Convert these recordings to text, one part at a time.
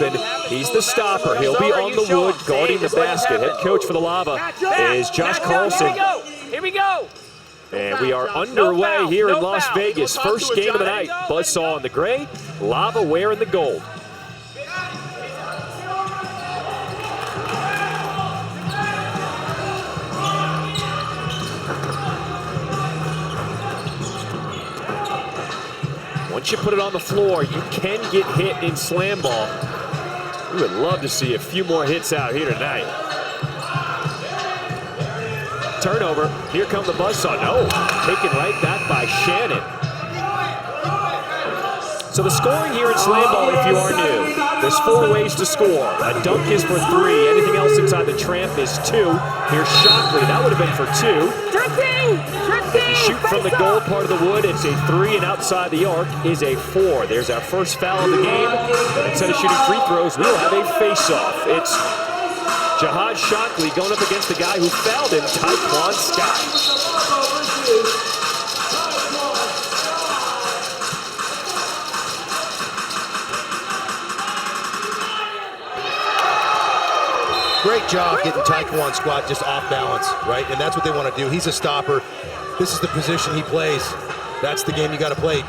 open. He's the stopper. He'll be on the wood, guarding the basket. Head coach for the Lava is Josh Carlson. Here we go. And we are underway here in Las Vegas. First game of the night. Buzzsaw in the gray, Lava wearing the gold. Once you put it on the floor, you can get hit in SlamBall. We would love to see a few more hits out here tonight. Turnover. Here come the Buzzsaw. No, taken right back by Shannon. So the scoring here in SlamBall, if you are new, there's 4 ways to score. A dunk is for 3. Anything else inside the tramp is 2. Here's Shockley. That would have been for 2. If you shoot from the gold part of the wood, it's a 3, and outside the arc is a 4. There's our first foul of the game. And instead of shooting free throws, we'll have a face-off. It's Jihad Shockley going up against the guy who fouled him, Taekwon Scott. Great job getting Taekwon Squat just off balance, right? And that's what they want to do. He's a stopper. This is the position he plays. That's the game you got to play.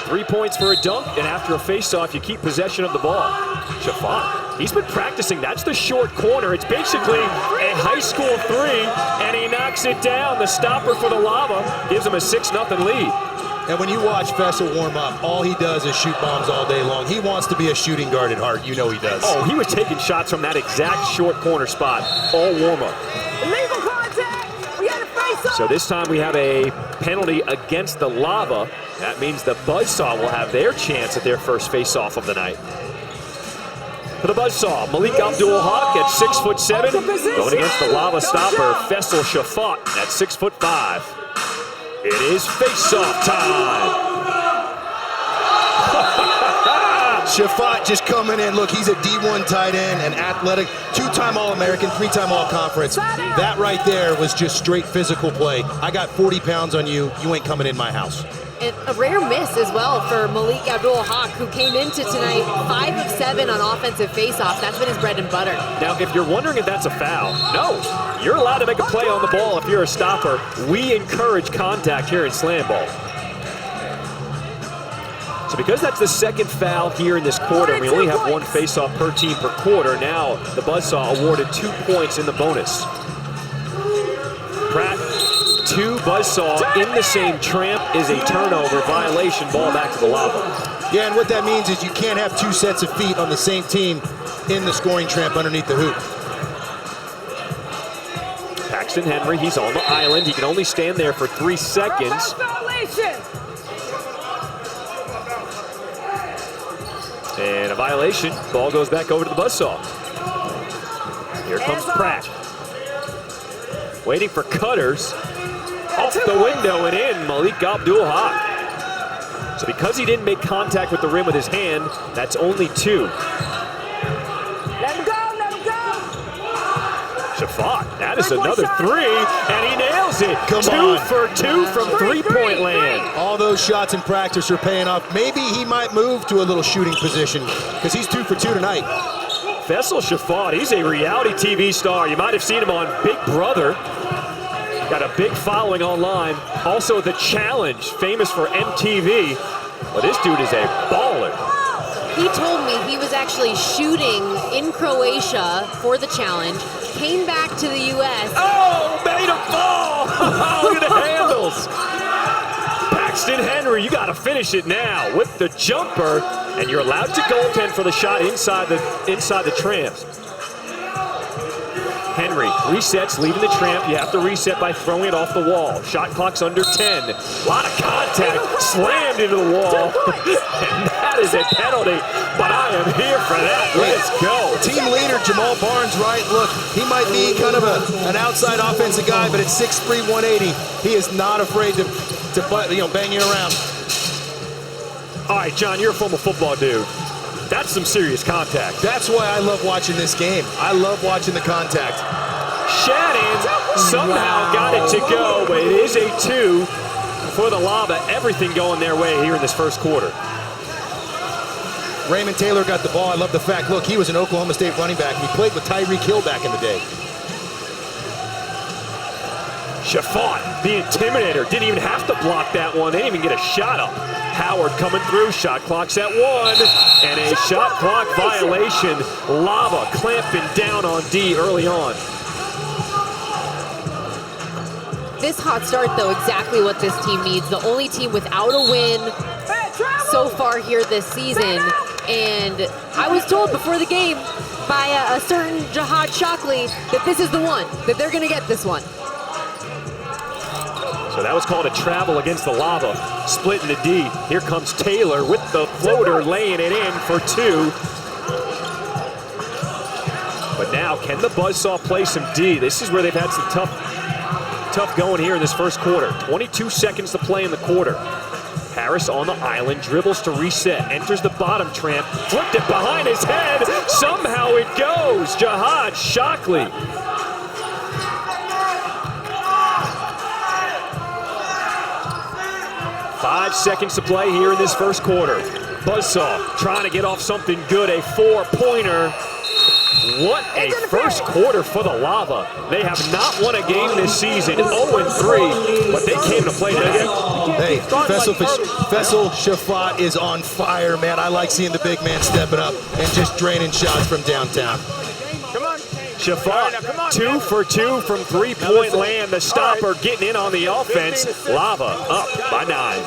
3 points for a dunk, and after a face-off, you keep possession of the ball. Shafat, he's been practicing. That's the short corner. It's basically a high school 3, and he knocks it down. The stopper for the Lava gives him a 6-0 lead. And when you watch Fessel warm up, all he does is shoot bombs all day long. He wants to be a shooting guard at heart. You know he does. Oh, he was taking shots from that exact short corner spot all warm up. Illegal contact. We had a face-off. So this time we have a penalty against the Lava. That means the Buzzsaw will have their chance at their first face-off of the night. For the Buzzsaw, Malik Abdul-Haq at 6'7", going against the Lava stopper, Fessel Shafat at 6'5". It is face-off time. Shafat just coming in. Look, he's a D1 tight end, an athletic, 2-time All-American, 3-time All-Conference. That right there was just straight physical play. I got 40 pounds on you. You ain't coming in my house. And a rare miss as well for Malik Abdul-Haq, who came into tonight 5 of 7 on offensive faceoffs. That's been his bread and butter. Now, if you're wondering if that's a foul, no. You're allowed to make a play on the ball if you're a stopper. We encourage contact here in SlamBall. So because that's the second foul here in this quarter, we only have 1 faceoff per team per quarter. Now the Buzzsaw awarded 2 points in the bonus. Pratt, 2 Buzzsaw in the same tramp is a turnover violation. Ball back to the Lava. Yeah, and what that means is you can't have 2 sets of feet on the same team in the scoring tramp underneath the hoop. Paxton Henry, he's on the island. He can only stand there for 3 seconds. And a violation. Ball goes back over to the Buzzsaw. Here comes Pratt. Waiting for cutters. Off the window and in, Malik Abdul-Haq. So because he didn't make contact with the rim with his hand, that's only 2. Let him go, let him go. Shafat, that is another 3, and he nails it. Come 2 on. for 2 from three-point land. All those shots in practice are paying off. Maybe he might move to a little shooting position because he's 2 for 2 tonight. Fessel Shafat, he's a reality TV star. You might have seen him on Big Brother. Got a big following online. Also The Challenge, famous for MTV. But this dude is a baller. He told me he was actually shooting in Croatia for the challenge, came back to the U.S. Oh, made a fall! Look at the handles. Paxton Henry, you got to finish it now with the jumper, and you're allowed to goaltend for the shot inside the tramps. Henry resets, leaving the tramp. You have to reset by throwing it off the wall. Shot clock's under 10. A lot of contact, slammed into the wall. And that is a penalty, but I am here for that. Let's go. Team leader Jamal Barnes, right? Look, he might be kind of an outside offensive guy, but at 6'3", 180, he is not afraid to bang you around. All right, John, you're a former football dude. That's some serious contact. That's why I love watching this game. I love watching the contact. Shannon somehow got it to go, but it is a 2 for the Lava. Everything going their way here in this first quarter. Raymond Taylor got the ball. I love the fact, look, he was an Oklahoma State running back, and he played with Tyreek Hill back in the day. Shafat, the Intimidator, didn't even have to block that one. They didn't even get a shot up. Howard coming through, shot clock's at 1, and a shot clock violation. Lava clamping down on D early on. This hot start, though, exactly what this team needs. The only team without a win so far here this season. And I was told before the game by a certain Jihad Shockley that this is the one, that they're going to get this one. So that was called a travel against the Lava. Split into D. Here comes Taylor with the floater, laying it in for 2. But now, can the Buzzsaw play some D? This is where they've had some tough going here in this first quarter. 22 seconds to play in the quarter. Harris on the island, dribbles to reset, enters the bottom tramp, flipped it behind his head. Somehow it goes. Jihad Shockley. Five seconds to play here in this first quarter. Buzzsaw trying to get off something good, a 4-pointer. What a first quarter for the Lava. They have not won a game this season, 0-3, but they came to play today. Hey, Faisal Shafat is on fire, man. I like seeing the big man stepping up and just draining shots from downtown. Come on. Shafat, 2 for 2 from three-point land. The stopper getting in on the offense. Lava up by 9.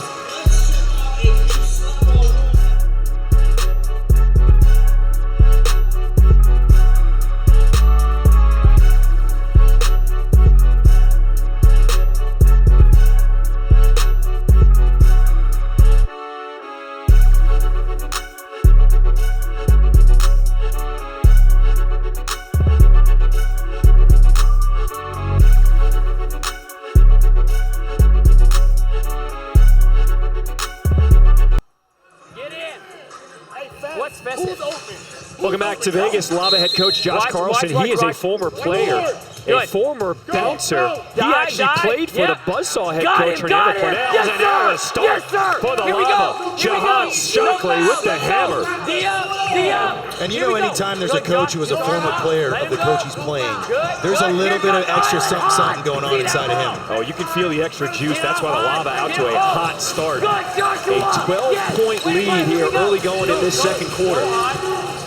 Welcome back to Vegas. Lava head coach Josh Carlson. He is a former player, a former bouncer. He actually played for the Buzzsaw head coach, Fernando Cornell, and now a start for the Lava. Jihad Shockley with the hammer. And you know, anytime there's a coach who is a former player of the coach he's playing, there's a little bit of extra something going on inside of him. Oh, you can feel the extra juice. That's why the Lava out to a hot start. A 12-point lead here early going in this second quarter.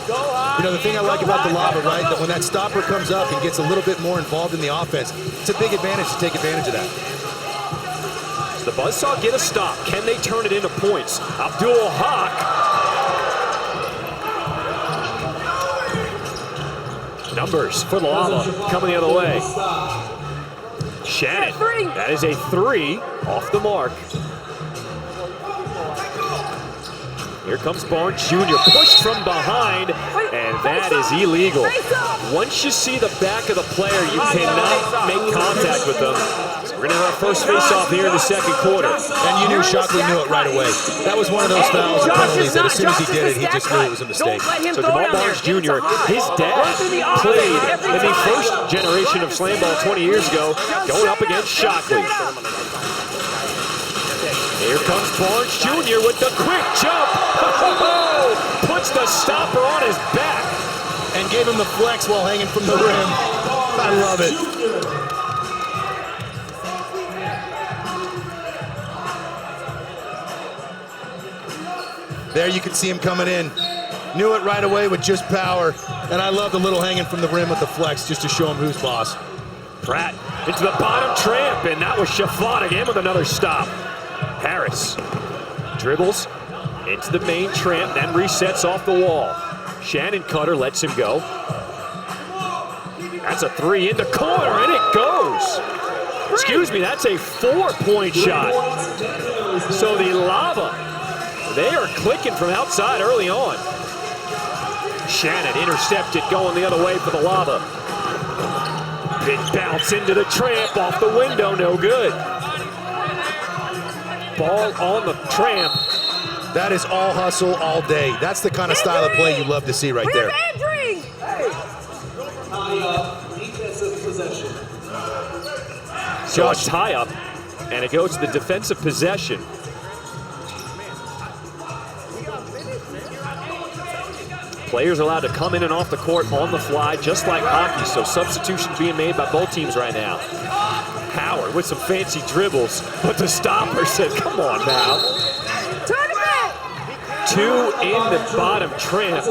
You know, the thing I like about the Lava, right, that when that stopper comes up and gets a little bit more involved in the offense, it's a big advantage to take advantage of that. Does the Buzzsaw get a stop? Can they turn it into points? Abdul Haq. Numbers for the Lava coming the other way. Shannon, that is a 3 off the mark. Here comes Barnes Jr., pushed from behind, and that is illegal. Once you see the back of the player, you cannot make contact with them. So we're going to have our first face-off here in the second quarter. And you knew Shockley knew it right away. That was one of those fouls and penalties that as soon as he did it, he just knew it was a mistake. So Jamal Barnes Jr., his dad played in the first generation of SlamBall 20 years ago, going up against Shockley. Here comes Barnes Jr. with the quick jump. Puts the stopper on his back. And gave him the flex while hanging from the rim. I love it. There you can see him coming in. Knew it right away with just power. And I love the little hanging from the rim with the flex just to show him who's boss. Pratt into the bottom tramp, and that was Shafat again with another stop. Harris dribbles into the main tramp, then resets off the wall. Shannon Cutter lets him go. That's a 3 in the corner, and it goes. Excuse me, that's a 4-point shot. So the Lava, they are clicking from outside early on. Shannon intercepted, going the other way for the Lava. Big bounce into the tramp, off the window, no good. Ball on the tramp. That is all hustle all day. That's the kind of style of play you love to see right there. So a tie-up, and it goes to the defensive possession. Players are allowed to come in and off the court on the fly, just like hockey, so substitutions being made by both teams right now. Howard with some fancy dribbles, but the stopper said, come on now. Two in the bottom tramp.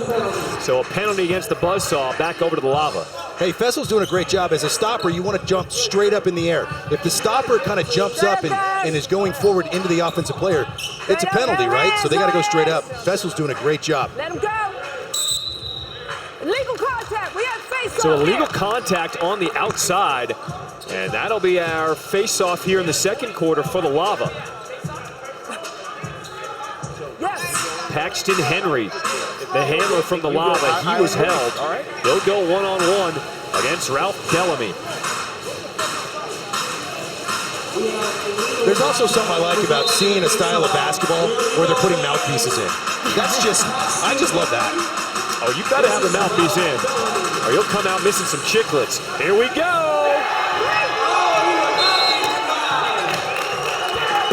So a penalty against the Buzzsaw, back over to the Lava. Hey, Fessel's doing a great job. As a stopper, you want to jump straight up in the air. If the stopper kind of jumps up and is going forward into the offensive player, it's a penalty, right? So they got to go straight up. Fessel's doing a great job. Let him go. Illegal contact. We have face-off. So illegal contact on the outside, and that'll be our face-off here in the second quarter for the Lava. Paxton Henry, the handler from the Lava, he was held. He'll go one-on-one against Ralph Bellamy. There's also something I like about seeing a style of basketball where they're putting mouthpieces in. I just love that. Oh, you better have the mouthpiece in, or you'll come out missing some chiclets. Here we go!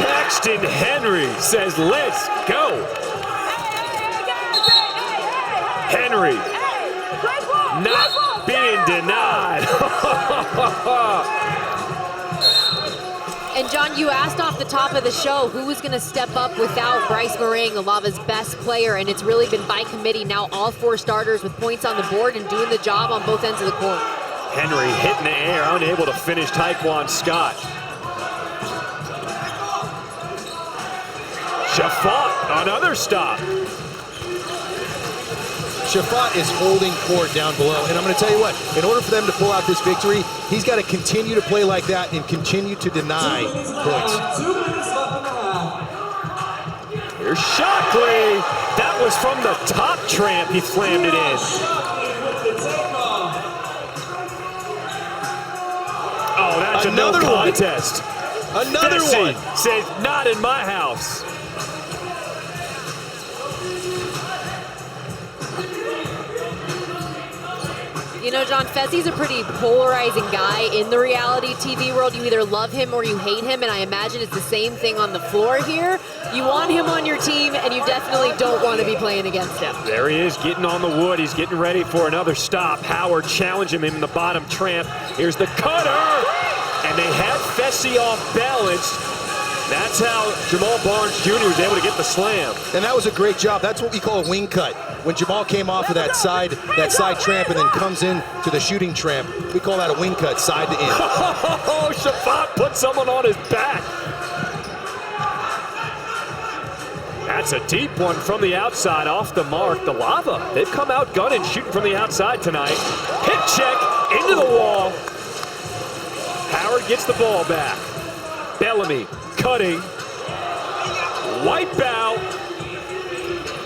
Paxton Henry says, let's go! Henry, not being denied. And John, you asked off the top of the show who was going to step up without Bryce Meringue, the Lava's best player, and it's really been by committee. Now all four starters with points on the board and doing the job on both ends of the court. Henry hit in the air, unable to finish Taekwon Scott. Shafat, another stop. Shafat is holding court down below, and I'm going to tell you what, in order for them to pull out this victory, he's got to continue to play like that and continue to deny points. Here's Shockley. That was from the top tramp. He slammed it in. Oh, that's another contest. Another Fessy one. says, not in my house. You know, John, Fessy's a pretty polarizing guy in the reality TV world. You either love him or you hate him, and I imagine it's the same thing on the floor here. You want him on your team, and you definitely don't want to be playing against him. There he is, getting on the wood. He's getting ready for another stop. Howard challenging him in the bottom tramp. Here's the cutter, and they had Fessy off balance. That's how Jamal Barnes Jr. was able to get the slam. And that was a great job. That's what we call a wing cut. When Jamal came off of that side tramp and then comes in to the shooting tramp, we call that a wing cut, side to in. Oh, Shafat put someone on his back. That's a deep one from the outside, off the mark. The Lava, they've come out gunning, shooting from the outside tonight. Hip check, into the wall. Howard gets the ball back. Bellamy cutting. Wipe out.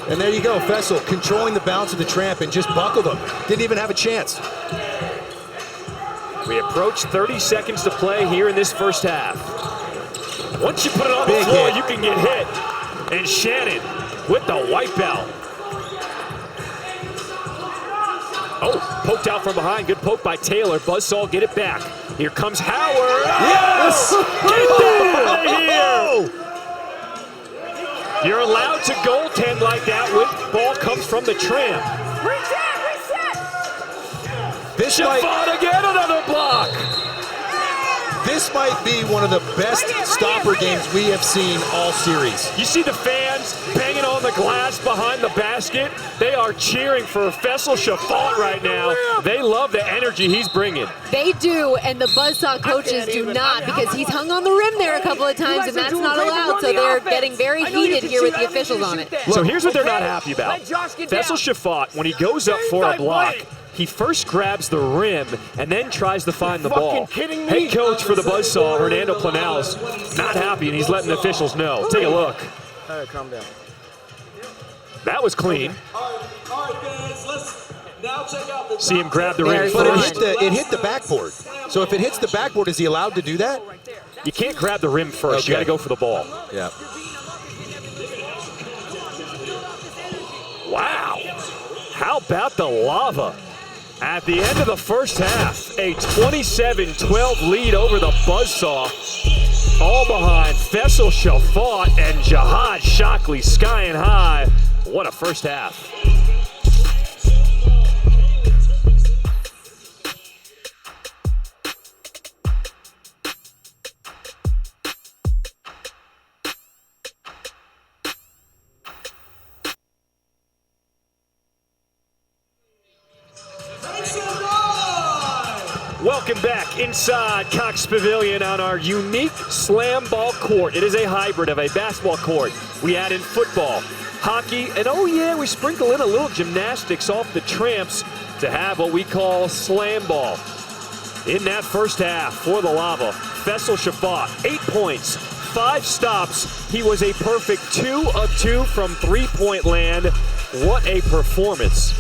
And there you go, Fessel controlling the bounce of the tramp and just buckled him. Didn't even have a chance. We approach 30 seconds to play here in this first half. Once you put it on Big the floor, hit. you can get hit. And Shannon with the wipeout. Oh, poked out from behind. Good poke by Taylor. Buzzsaw get it back. Here comes Howard. Yes! Get that out of here! You're allowed to goaltend like that when ball comes from the tramp. This Shafat again, another block. This might be one of the best stopper games we have seen all series. You see the fans banging on the glass behind the basket? They are cheering for Fessel Shafat right now. They love the energy he's bringing. They do, and the Buzzsaw coaches do not, because he's hung on the rim there a couple of times, and that's not allowed, so they're getting very heated here with the officials on it. So here's what they're not happy about. Fessel Shafat, when he goes up for a block, he first grabs the rim and then tries to find the ball. Head coach for the Buzzsaw, Hernando Planales, not happy, and he's letting the officials know. Take a look. All right, calm down. That was clean. All right, fans, let's now check out the See him grab the rim But first. it hit the backboard. So if it hits the backboard, is he allowed to do that? You can't grab the rim first. Okay. You got to go for the ball. Yeah. Wow. How about the Lava? At the end of the first half, a 27-12 lead over the Buzzsaw. All behind Fessel Shafat and Jihad Shockley skying high. What a first half. Welcome back inside Cox Pavilion on our unique SlamBall court. It is a hybrid of a basketball court. We add in football, hockey, and oh yeah, we sprinkle in a little gymnastics off the tramps to have what we call SlamBall. In that first half for the Lava, Faisal Shafat, 8 points, 5 stops. He was a perfect 2 of 2 from three-point land. What a performance.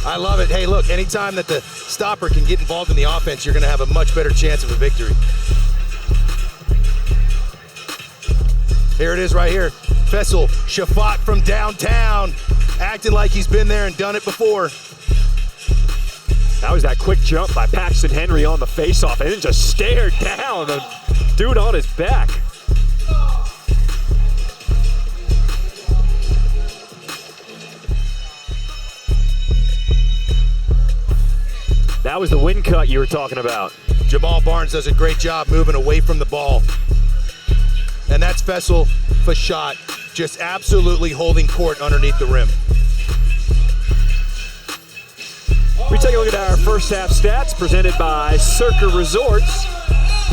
I love it. Hey, look, anytime that the stopper can get involved in the offense, you're going to have a much better chance of a victory. Here it is right here. Faisal Shafat from downtown, acting like he's been there and done it before. That was that quick jump by Paxton Henry on the faceoff and then just stared down the dude on his back. That was the wind cut you were talking about. Jamal Barnes does a great job moving away from the ball. And that's Faisal Shafat just absolutely holding court underneath the rim. We take a look at our first half stats presented by Circa Resorts.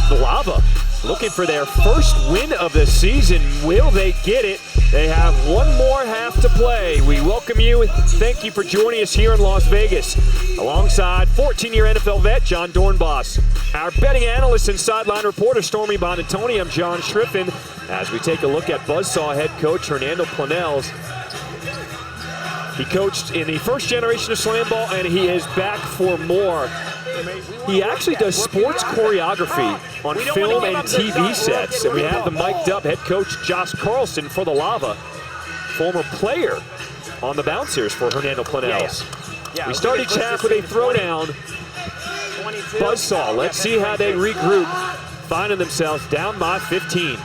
The Lava looking for their first win of the season. Will they get it? They have one more half to play. We welcome you and thank you for joining us here in Las Vegas. Alongside 14-year NFL vet John Dornbos, our betting analyst and sideline reporter Stormy Bonatoni, I'm John Schriffen. As we take a look at Buzzsaw head coach Hernando Planels. He coached in the first generation of SlamBall, and he is back for more. He actually does sports choreography on film and TV sets, and we have the mic'd up head coach Josh Carlson for the Lava, former player on the Bouncers for Hernando Planels. We start each half with a throwdown. Buzzsaw, let's see how they regroup, finding themselves down by 15.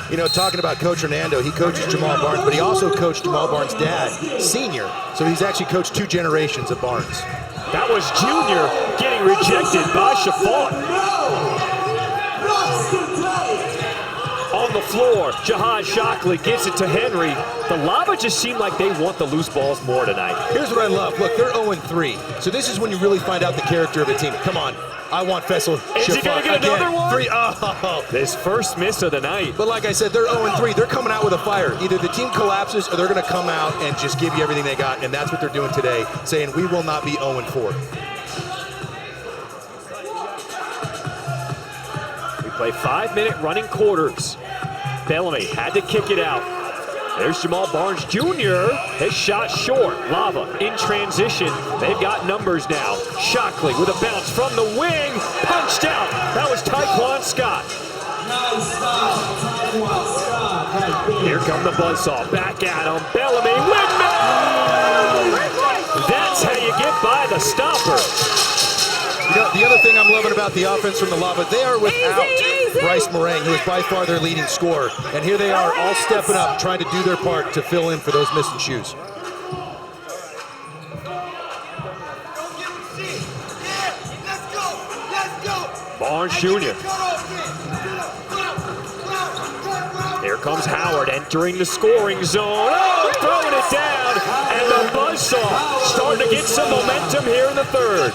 You know, talking about Coach Hernando, he coaches Jamal Barnes, but he also coached Jamal Barnes' dad, senior. So he's actually coached 2 generations of Barnes. That was Junior getting rejected by Shafat. On the floor, Jahad Shockley gets it to Henry. The Lava just seem like they want the loose balls more tonight. Here's what I love. Look, they're 0-3. So this is when you really find out the character of a team. Come on. I want Faisal Shafat. Is he going to get another one? 3. Oh. His first miss of the night. But like I said, they're 0-3. They're coming out with a fire. Either the team collapses or they're going to come out and just give you everything they got. And that's what they're doing today, saying we will not be 0-4. We play 5-minute running quarters. Bellamy had to kick it out. There's Jamal Barnes Jr. His shot short. Lava in transition. They've got numbers now. Shockley with a bounce from the wing. Punched out. That was Tyquan Scott. Here come the Buzzsaw. Back at him. Bellamy. Windmill! That's how you get by the stopper. You know, the other thing I'm loving about the offense from the Lava, they are without Bryce Meringue, who is by far their leading scorer. And here they are all stepping up, trying to do their part to fill in for those missing shoes. Barnes Jr. Here comes Howard entering the scoring zone. Oh, throwing it down. And the Buzzsaw starting to get some momentum here in the third.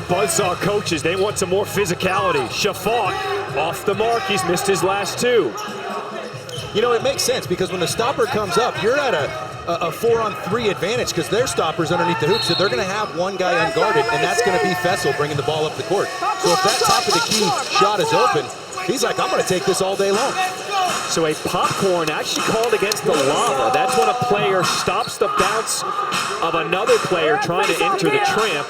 Buzzsaw coaches, they want some more physicality. Shafat off the mark. He's missed his last 2. You know, it makes sense because when the stopper comes up, you're at a 4-on-3 advantage because their stopper's underneath the hoop, so they're going to have one guy unguarded, and that's going to be Faisal bringing the ball up the court. So if that top of the key shot is open, he's like, I'm going to take this all day long. So a popcorn actually called against the Lava. That's when a player stops the bounce of another player trying to enter the tramp.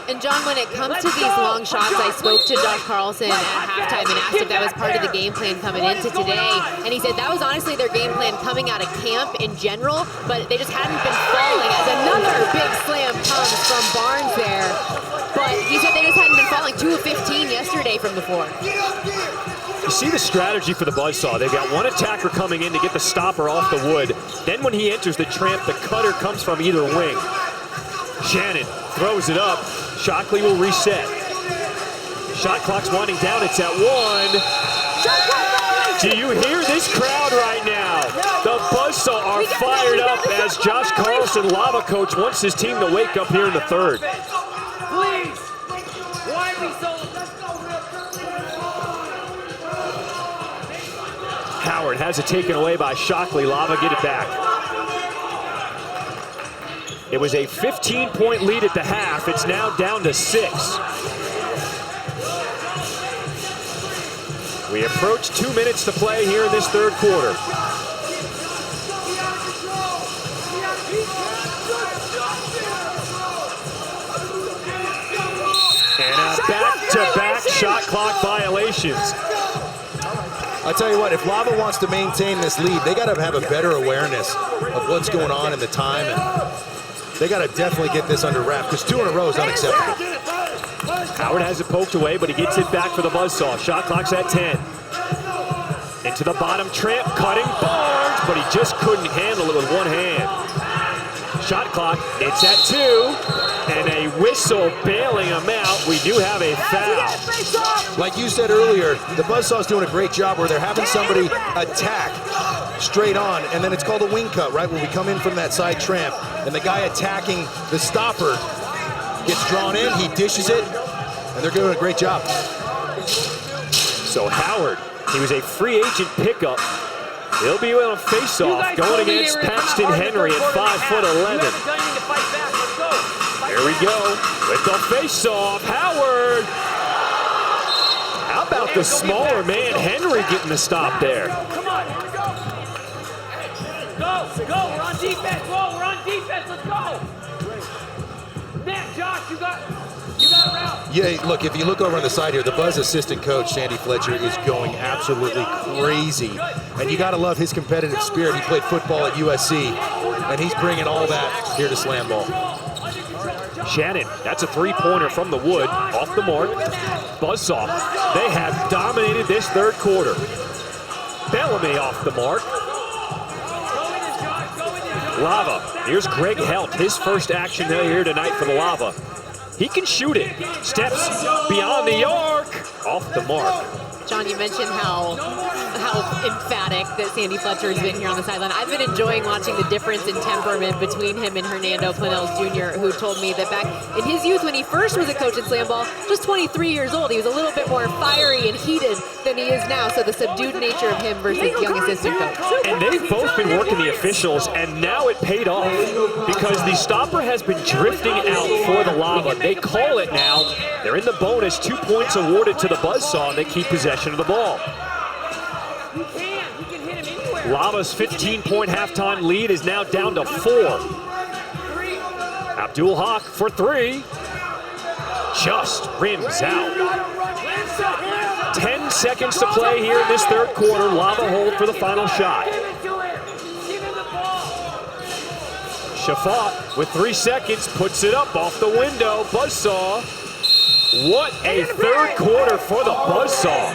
And John, when it comes to these long shots, I spoke to Josh Carlson at halftime and asked if that was part of the game plan coming into today. And he said that was honestly their game plan coming out of camp in general, but they just hadn't been falling as another big slam comes from Barnes there. But he said they just hadn't been falling. 2 of 15 yesterday from the floor. You see the strategy for the Buzzsaw. They've got one attacker coming in to get the stopper off the wood. Then when he enters the tramp, the cutter comes from either wing. Shannon throws it up. Shockley will reset. Shot clock's winding down. It's at 1. Do you hear this crowd right now? The Buzzsaw fired up as Josh Carlson, Lava coach, wants his team to wake up here in the third. Please. Why are we so... Howard has it taken away by Shockley. Lava get it back. It was a 15-point lead at the half. It's now down to 6. We approach 2 minutes to play here in this third quarter. And back-to-back shot clock violations. I tell you what, if Lava wants to maintain this lead, they got to have a better awareness of what's going on in the time, and they got to definitely get this under wrap, because 2 in a row is unacceptable. Howard has it poked away, but he gets it back for the Buzzsaw. Shot clock's at 10. Into the bottom, Tramp cutting Barnes, but he just couldn't handle it with one hand. Shot clock, it's at 2. And a whistle bailing him out. We do have a foul. Like you said earlier, the Buzzsaw's doing a great job where they're having somebody attack straight on, and then it's called a wing cut, right? When we come in from that side tramp, and the guy attacking the stopper gets drawn in, he dishes it, and they're doing a great job. So Howard, he was a free agent pickup. He'll be on a face-off going against Paxton Henry at 5'11". Here we go with the face-off. Howard. How about the smaller man, Henry, getting the stop there? Come on. Go. We're on defense. Whoa, we're on defense. Let's go. Man, Josh, you got a route. Yeah, look, if you look over on the side here, the Buzz assistant coach, Sandy Fletcher, is going absolutely crazy. And you got to love his competitive spirit. He played football at USC, and he's bringing all that here to SlamBall. Shannon, that's a three-pointer from the wood, off the mark. Buzzsaw, they have dominated this third quarter. Bellamy off the mark. Lava, here's Greg Helt, his first action here tonight for the Lava. He can shoot it. Steps beyond the arc, off the mark. John, you mentioned how emphatic that Sandy Fletcher has been here on the sideline. I've been enjoying watching the difference in temperament between him and Hernando Planels Jr., who told me that back in his youth when he first was a coach at SlamBall, just 23 years old, he was a little bit more fiery and heated than he is now, so the subdued nature of him versus young assistant coach. And they've both been working the officials, and now it paid off because the stopper has been drifting out for the Lava. They call it now. They're in the bonus, 2 points awarded to the Buzzsaw, and they keep possession of the ball. Lava's 15-point halftime lead is now down to 4. Abdul Haq for 3. Just rims out. 10 seconds to play here in this third quarter. Lava hold for the final shot. Shafat with 3 seconds puts it up off the window. Buzzsaw. What a third quarter for the Buzzsaw.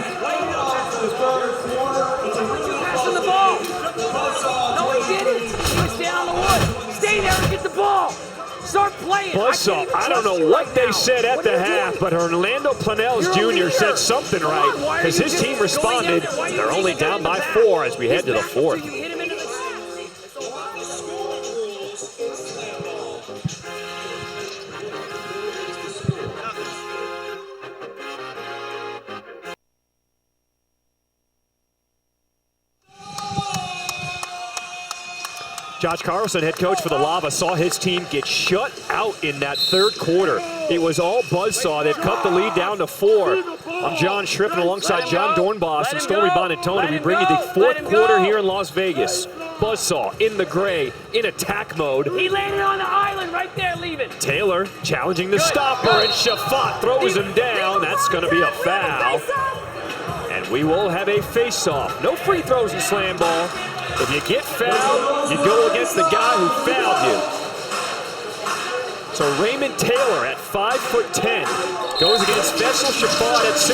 Passing the ball. No, he didn't. He was down on the wood. Stay there and get the ball. Start playing. Buzzsaw, I don't know what they said at the half, but Orlando Planels Jr. said something right because his team responded. They're only down by 4 as we head to the fourth. Josh Carlson, head coach for the Lava, saw his team get shut out in that third quarter. It was all Buzzsaw. They've cut the lead down to 4. I'm John Schrippen alongside John Dornbos and Stormy Bonatoni. We bring you the fourth quarter here in Las Vegas. Buzzsaw in the gray, in attack mode. He landed on the island right there, leaving. Taylor challenging the stopper, and Shafat throws him down. That's going to be a foul. And we will have a face-off. No free throws in SlamBall. If you get fouled, you go against the guy who fouled you. So Raymond Taylor at 5'10" goes against Faisal Shafat at 6'5".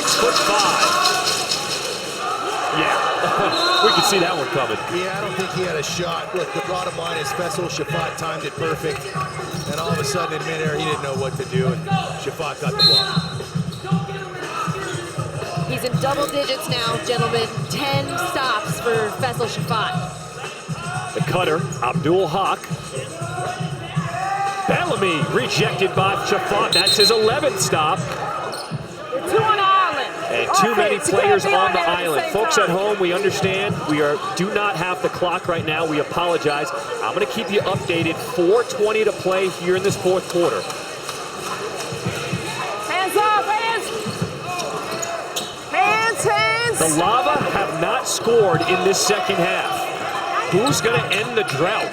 Yeah, we can see that one coming. Yeah, I don't think he had a shot. Look, the bottom line is Faisal Shafat timed it perfect, and all of a sudden in midair he didn't know what to do, and Shafat got the block. He's in double digits now, gentlemen. 10 stops for Faisal Shafat. The cutter, Abdul Haq. Bellamy rejected by Shafat. That's his 11th stop. Two on the island. And too many players on the island. Folks at home, we understand. We do not have the clock right now. We apologize. I'm going to keep you updated. 4:20 to play here in this fourth quarter. Hands up, hands. Hands, hands. The Lava have not scored in this second half. Who's going to end the drought?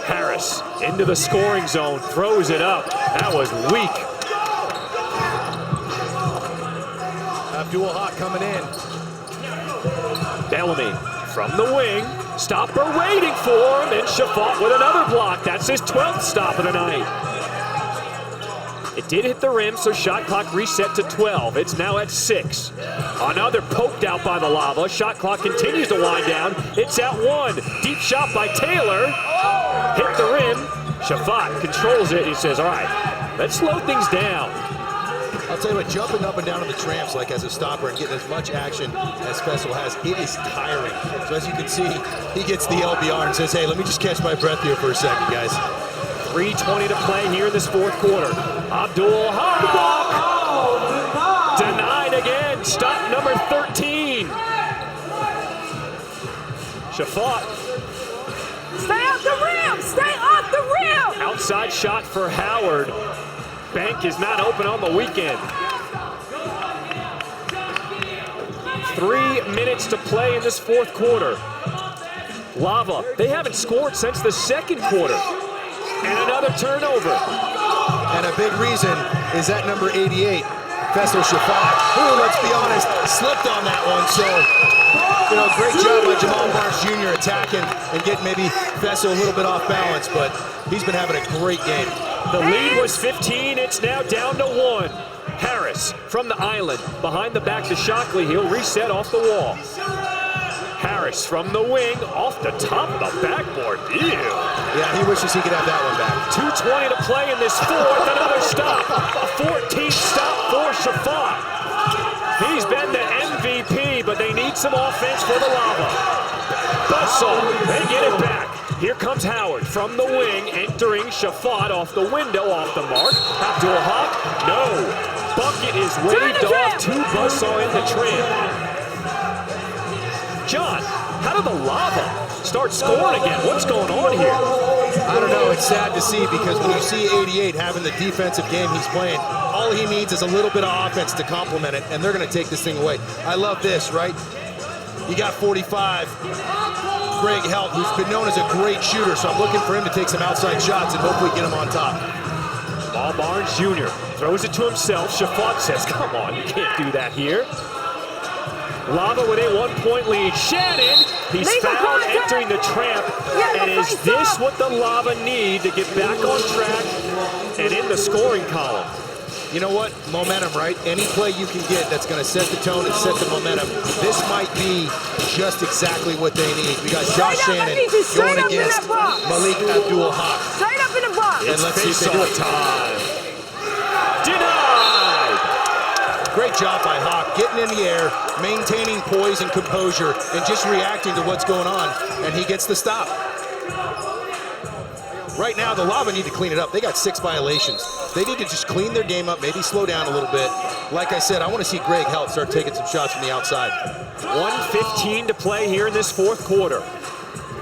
Harris into the scoring zone, throws it up. That was weak. Abdul Haq coming in. Bellamy from the wing. Stopper waiting for him, and Shafat with another block. That's his 12th stop of the night. It did hit the rim, so shot clock reset to 12. It's now at 6. Another poked out by the Lava. Shot clock continues to wind down. It's at 1. Deep shot by Taylor. Hit the rim. Shafat controls it. He says, all right, let's slow things down. I'll tell you what, jumping up and down on the tramps like as a stopper and getting as much action as Fessel has, it is tiring. So as you can see, he gets the LBR and says, hey, let me just catch my breath here for a second, guys. 3:20 to play here in this fourth quarter. Abdul Haq denied again. Stop number 13. Shafat. Stay off the rim. Stay off the rim. Outside shot for Howard. Bank is not open on the weekend. 3 minutes to play in this fourth quarter. Lava, they haven't scored since the second quarter. And another turnover. And a big reason is that number 88, Fessel Shafat, who, let's be honest, slipped on that one. So, great job by Jamal Barnes Jr. attacking and getting maybe Fessel a little bit off balance, but he's been having a great game. The lead was 15, it's now down to 1. Harris from the island, behind the back to Shockley. He'll reset off the wall. Harris from the wing, off the top of the backboard. Ew. Yeah, he wishes he could have that one back. 2:20 to play in this fourth, another stop. A 14th stop for Shafat. He's been the MVP, but they need some offense for the Lava. Buzzsaw, they get it back. Here comes Howard from the wing, entering Shafat off the window, off the mark. Abdul Haq, no. Bucket is waved off to Buzzsaw in the tram. John, how did the Lava start scoring again? What's going on here? I don't know. It's sad to see because when you see 88 having the defensive game he's playing, all he needs is a little bit of offense to complement it, and they're going to take this thing away. I love this, right? You got 45, Greg Helt, who's been known as a great shooter, so I'm looking for him to take some outside shots and hopefully get him on top. Ball Barnes Jr. throws it to himself. Shafat says, come on, you can't do that here. Lava with a 1-point lead. Shannon, he's fouled entering the tramp. And is this what the Lava need to get back on track and in the scoring column? You know what? Momentum, right? Any play you can get that's going to set the tone and set the momentum. This might be just exactly what they need. We got Josh Shannon going against Malik Abdul Haq. Straight up in the box. It's let's see if they do it. time. Denied! Great job by Haq, getting in the air, maintaining poise and composure, and just reacting to what's going on, and he gets the stop. Right now, the Lava need to clean it up. They got 6 violations. They need to just clean their game up, maybe slow down a little bit. Like I said, I want to see Greg Helt start taking some shots from the outside. 1:15 to play here in this fourth quarter.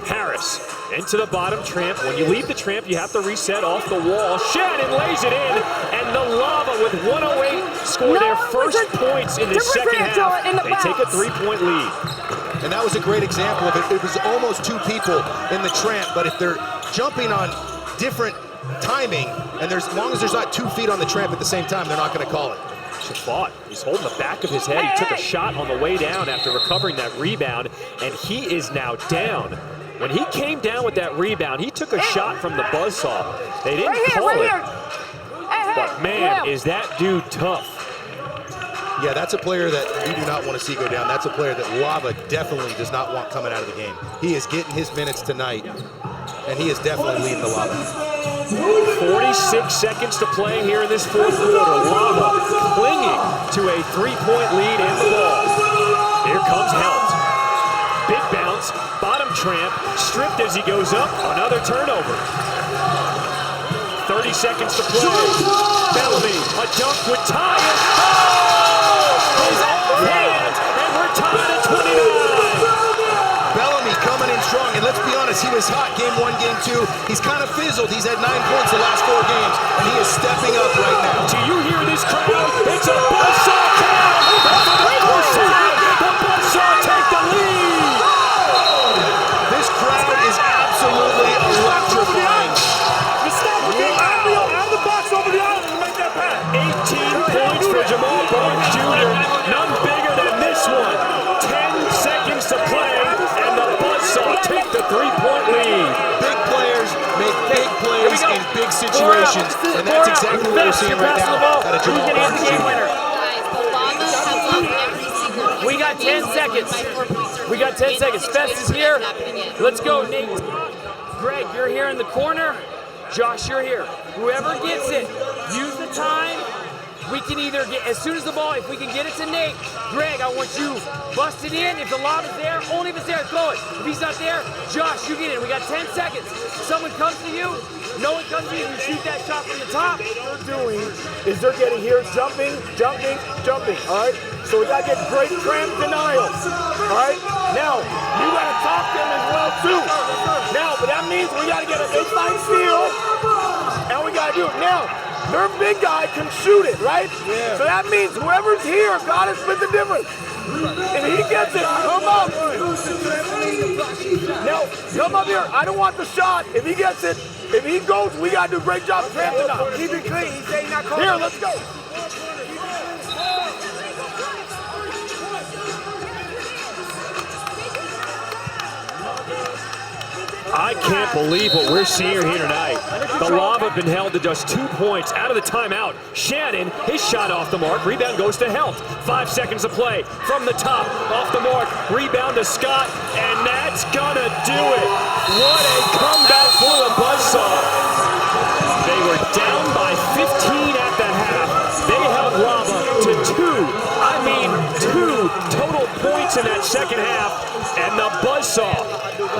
Harris into the bottom tramp. When you leave the tramp, you have to reset off the wall. Shannon lays it in, and the Lava with 1:08 score their first points in the second half. They take a 3-point lead. And that was a great example of it. It was almost 2 people in the tramp, but if they're jumping on different timing, and as long as there's not 2 feet on the tramp at the same time, they're not going to call it. Shafat, he's holding the back of his head. He took a shot on the way down after recovering that rebound, and he is now down. When he came down with that rebound, he took a shot from the Buzzsaw. They didn't call it, but man, is that dude tough. Yeah, that's a player that we do not want to see go down. That's a player that Lava definitely does not want coming out of the game. He is getting his minutes tonight, and he is definitely leading the Lava. 46 seconds to play here in this fourth quarter. Lava clinging to a 3-point lead in the ball. Here comes Helt. Big bounce, bottom Tramp. Stripped as he goes up. Another turnover. 30 seconds to play. Bellamy, a dunk would tie it. Oh! His offhand, and we're tied at 29. Bellamy coming in strong, and let's be honest, he was hot game 1, game 2. He's kind of fizzled. He's had 9 points the last 4 games, and he is stepping up right now. Do you hear this crowd? It's a Buzzsaw crowd. And for the first time, the Buzzsaw take the lead. This crowd is absolutely electrifying. 18 points for Jamal Barnes Jr. None bigger than this one. 10 seconds to play, and the Buzzsaw take the 3-point lead. Big players make big plays in big situations, and that's exactly what we're seeing right now out of Jamal Barnes Jr. Guys, the Lava has lost every single game. We got 10 seconds. We got 10 seconds. Fest is here. Let's go, Nate. Greg, you're here in the corner. Josh, you're here. Whoever gets it, use the time. We can either get, as soon as the ball, if we can get it to Nate, Greg, I want you bust it in. If the lob is there, only if it's there, throw it. If he's not there, Josh, you get it. We got 10 seconds. Someone comes to you, no one comes to you, you shoot that shot from the top. What they're doing is they're getting here, jumping, all right? So we gotta get great tramp denials, all right? Now, you gotta top them as well too. Now, but that means we gotta get a baseline steal, and we gotta do it. Now, their big guy can shoot it, right? Yeah. So that means whoever's here gotta split the difference. If he gets it, come up. Now, come up here. I don't want the shot. If he gets it, if he goes, we gotta do a great job tramping out. Keep it clean. He say he's not calling. Here, let's go. I can't believe what we're seeing here tonight. The Lava have been held to just 2 points out of the timeout. Shannon, his shot off the mark. Rebound goes to Helt. 5 seconds to play. From the top, off the mark. Rebound to Scott, and that's gonna do it. What a comeback for the Buzzsaw. They were down by 15 at the half. They held Lava to 2 total points in that second half. And the Buzzsaw,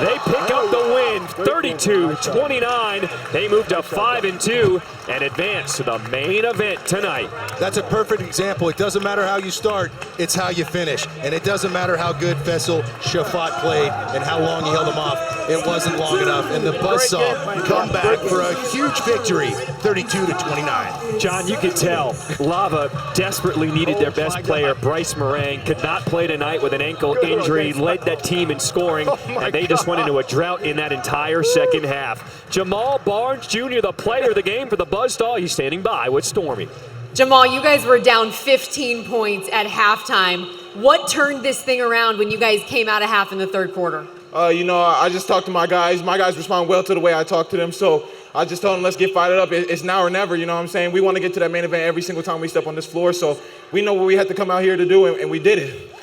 they pick up the win, 32-29. They move to 5-2 and advance to the main event tonight. That's a perfect example. It doesn't matter how you start, it's how you finish. And it doesn't matter how good Faisal Shafat played and how long he held him off. It wasn't long enough. And the Buzzsaw come back for a huge victory, 32-29. John, you can tell Lava desperately needed their best player, Bryce Morang. Could not play tonight with an ankle injury, led that team in scoring, and they just went into a drought in that entire second half. Jamal Barnes Jr., the player of the game for the Buzzsaw, he's standing by with Stormy. Jamal, you guys were down 15 points at halftime. What turned this thing around when you guys came out of half in the third quarter? I just talked to my guys. My guys respond well to the way I talk to them, so I just told them, let's get fired up. It's now or never, you know what I'm saying? We want to get to that main event every single time we step on this floor, so we know what we had to come out here to do, and we did it.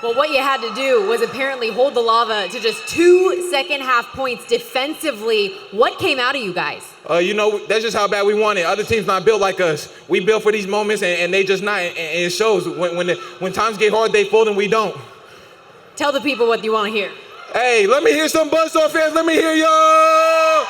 Well, what you had to do was apparently hold the Lava to just 2 second-half points defensively. What came out of you guys? That's just how bad we want it. Other teams not built like us. We built for these moments, and they just not, and it shows. When times get hard, they fold, and we don't. Tell the people what you want to hear. Hey, let me hear some Buzzsaw fans. Let me hear y'all.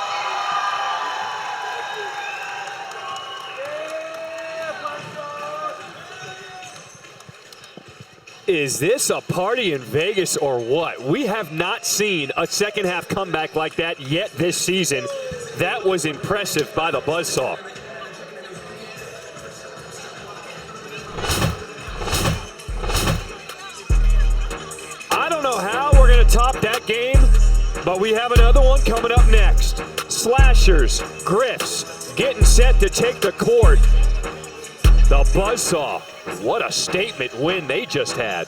Is this a party in Vegas or what? We have not seen a second half comeback like that yet this season. That was impressive by the Buzzsaw. I don't know how we're going to top that game, but we have another one coming up next. Slashers, Griffs, getting set to take the court. The Buzzsaw, what a statement win they just had.